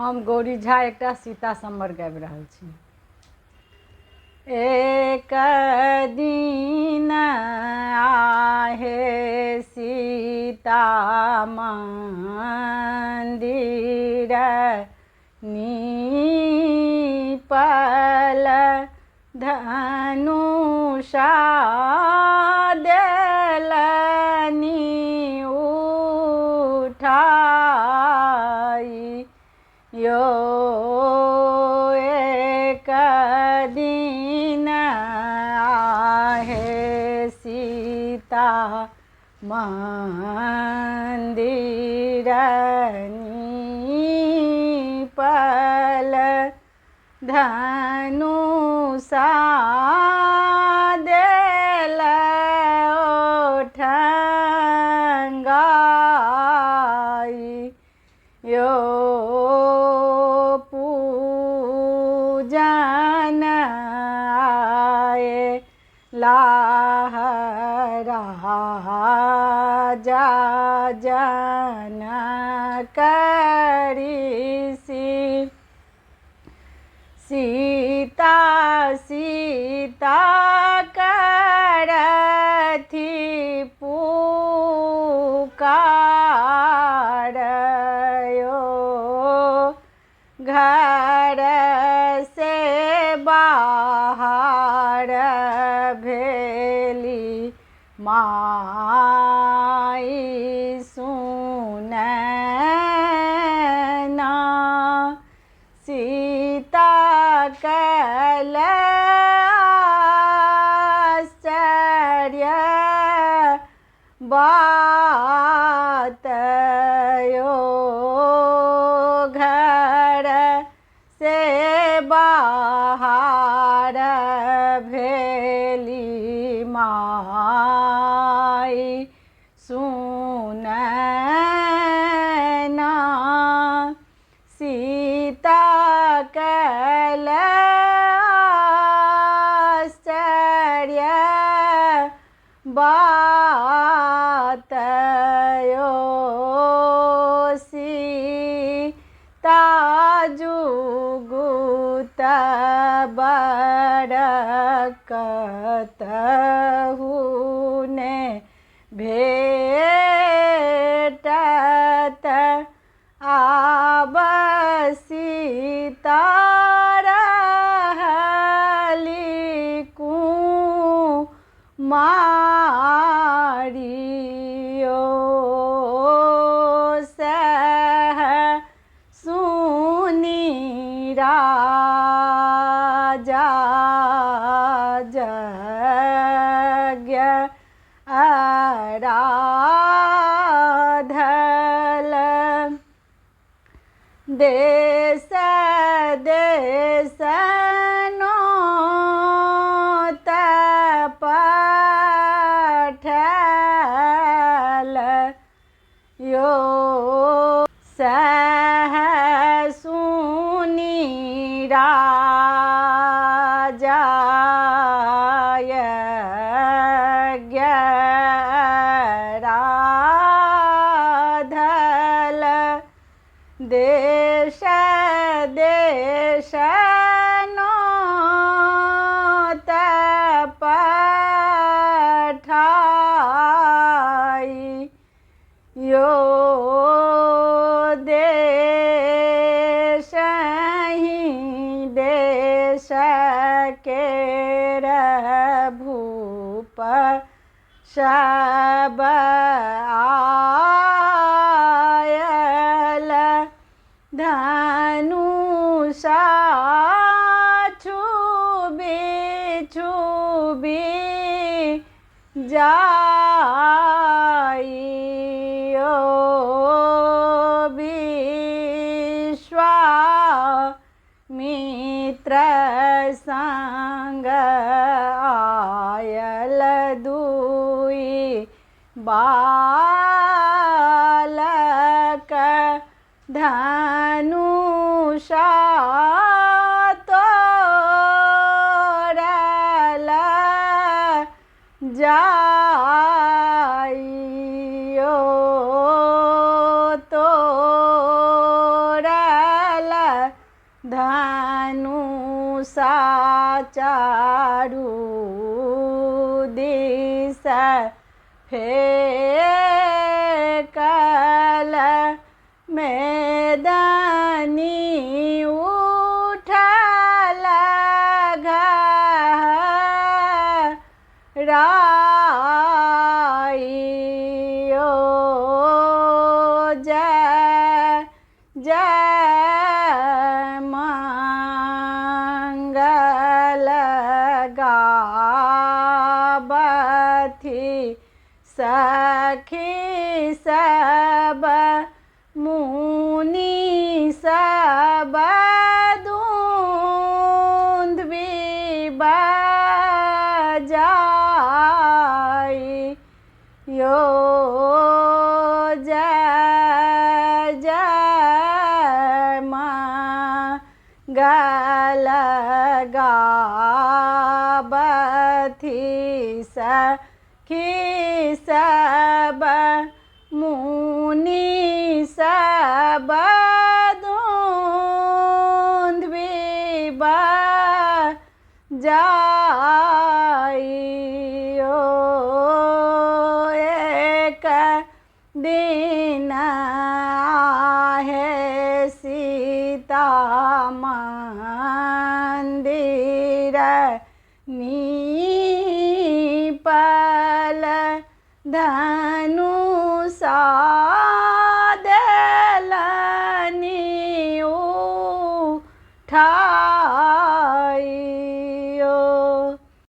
हम गौरी झा एकटा सीता सम्वर गाबि रहल छी। एक दिन आहे सीता मंदिर नीपल धनुषा देलनि उठाई। यो एक दिन आहे सीता मंदिर नीपल धनुषा देल ओठंगाई। यो पूजन आए लाहराजा जन करिसी। सीता सीता करथि पुकार। यो घर से बाहर भेली माई सुनैना। सीता कल आश्चर्य बात। यो घर से बाहर भेली माई सुनैना। सीता कल आश्चर्य बात। यो सीता जुगुत बरकतहु ने भेटत। आब सीता रहली कुमारी। यो सह सुनी राजा यज्ञ आराधल। देश देश नोत पठल। यो सह सुनी राजा यज्ञ आराधल। देश देश नोत पठाई। यो देश ही देश केर भूप सब आयल। धनुषा छुबी छुबी जाई। यो विश्वामित्र संग आयल दुई बालक। धनुषा तोड़ल जाई। यो तोड़ल धनुषा चारू दिस फेंकल मैदानी उठल घराइयो जय जय मंगल गावथि सखी सब मुनि सब दुंदुभि बजाई यो जय जय मंगल गावथि सखी सब मुनि सब दुंदुभि बजाइयो एक दिन आहे सीता मंदिर नीपल धनुषा